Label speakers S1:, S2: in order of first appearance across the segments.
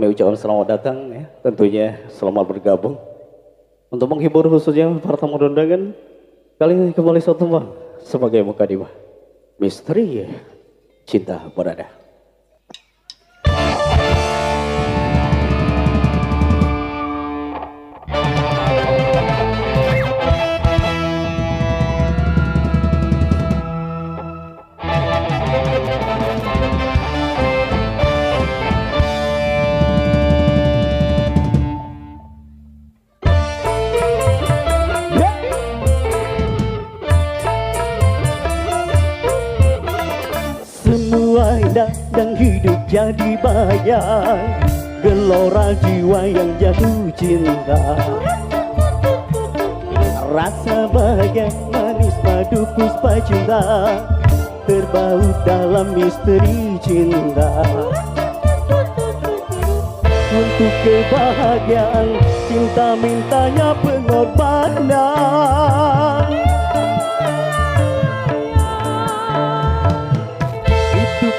S1: kami ucapkan selamat datang ya, tentunya selamat bergabung untuk menghibur khususnya para tamu undangan kali ini kembali satu bang sebagai mukadimah misteri cinta berada.
S2: Semua indah dan hidup jadi bayang, gelora jiwa yang jatuh cinta. Rasa bahagia manis madu puspa cinta, terbaut dalam misteri cinta. Untuk kebahagiaan cinta mintanya pengorbanan.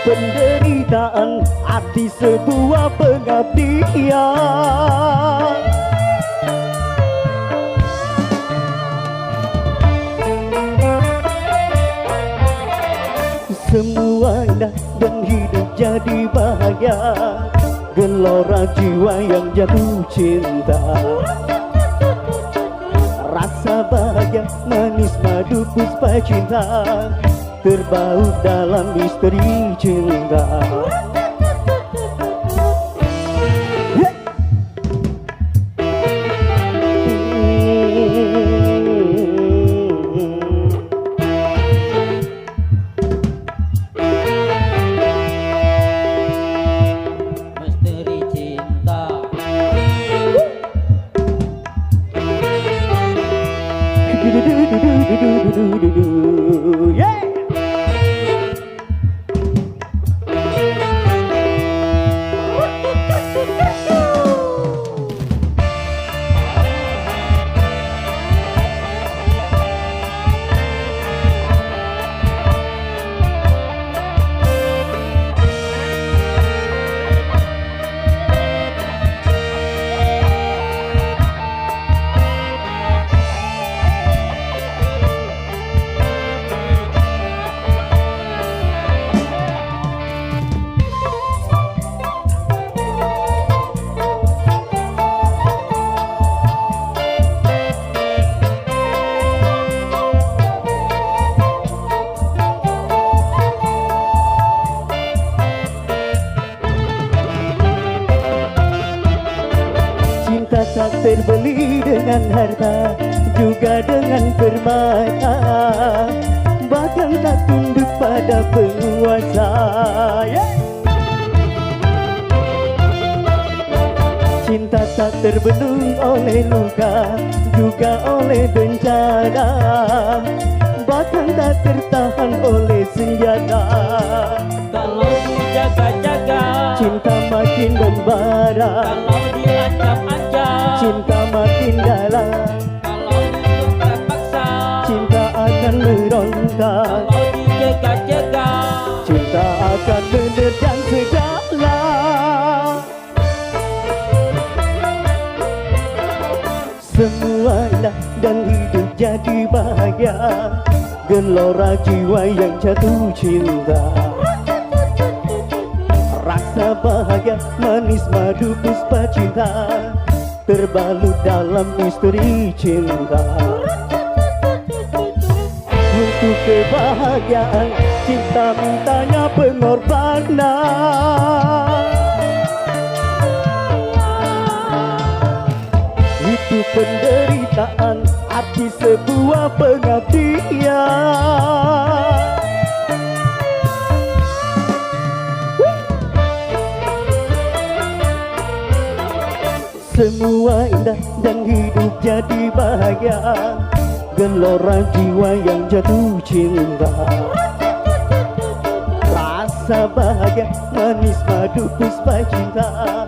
S2: Penderitaan arti sebuah pengabdian. Semua indah dan hidup jadi bahagia, gelora jiwa yang jatuh cinta. Rasa bahagia manis madu puspa cinta, terbaut dalam misteri cinta.
S3: Misteri cinta.
S2: Yeah. Cinta tak terbeli dengan harta, juga dengan permata, bahkan tak tunduk pada penguasa. Yeah. Cinta tak terbendung oleh luka, juga oleh bencana, bahkan tak tertahan oleh senjata.
S3: Kalau dijaga-jaga,
S2: Cinta makin membara,
S3: kalau diancam-ancam,
S2: cinta makin dalam,
S3: kalau dipaksa paksa,
S2: cinta akan meronta,
S3: kalau dijaga-jaga,
S2: cinta akan menerjang segala. Semua indah dan hidup jadi bahagia, gelora jiwa yang jatuh cinta. Rasa bahagia manis madu puspa cinta, terbalut dalam misteri cinta. Untuk kebahagiaan cinta mintanya pengorbanan. Itu penderitaan arti sebuah pengabdian. Semua indah dan hidup jadi bahagia, gelora jiwa yang jatuh cinta. Rasa bahagia manis madu puspa cinta,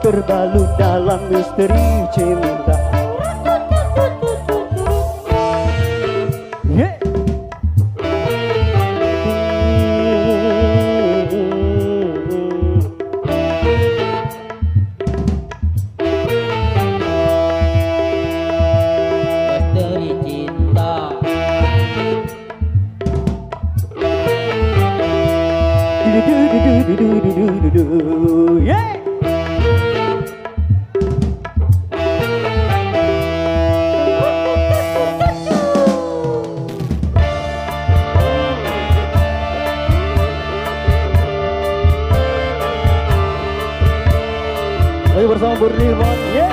S2: terbalut dalam misteri cinta. Yeah. Ayo bersama Beriman ya.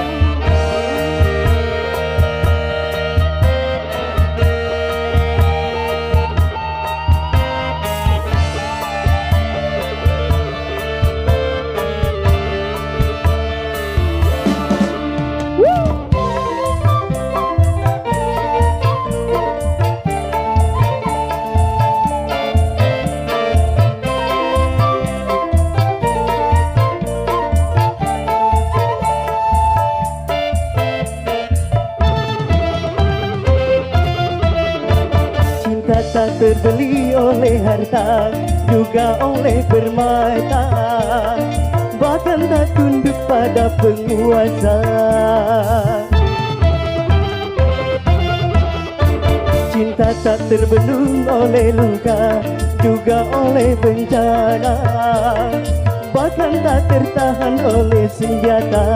S2: Cinta tak terbeli oleh harta, juga oleh permata, bahkan tak tunduk pada penguasa. Cinta tak terbendung oleh luka, juga oleh bencana, bahkan tak tertahan oleh senjata.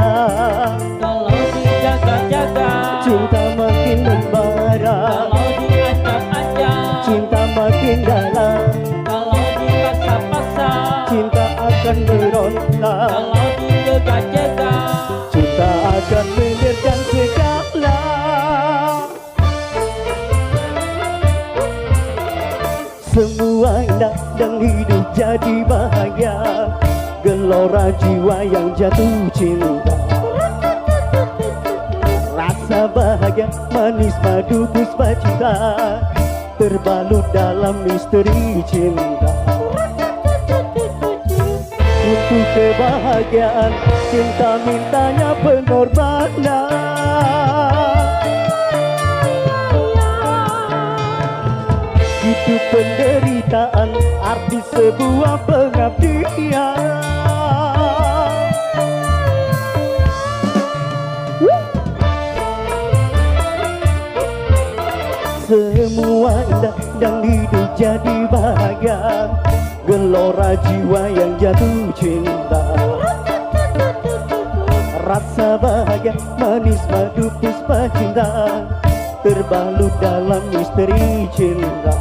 S3: Kalau dijaga-jaga,
S2: Cinta makin membara,
S3: kalau diancam-ancam,
S2: cinta makin dalam,
S3: kalau dipaksa-paksa,
S2: cinta akan berontak,
S3: kalau dijaga-jaga,
S2: cinta akan menerjang segala. Semua indah dan hidup jadi bahagia, gelora jiwa yang jatuh cinta. Rasa bahagia manis madu puspa cinta, terbalut dalam misteri cinta. Untuk kebahagiaan cinta mintanya pengorbanan. Itu penderitaan arti sebuah pengabdian. Semua indah dan hidup jadi bahagia, gelora jiwa yang jatuh cinta. Rasa bahagia manis madu puspa cinta, terbalut dalam misteri cinta.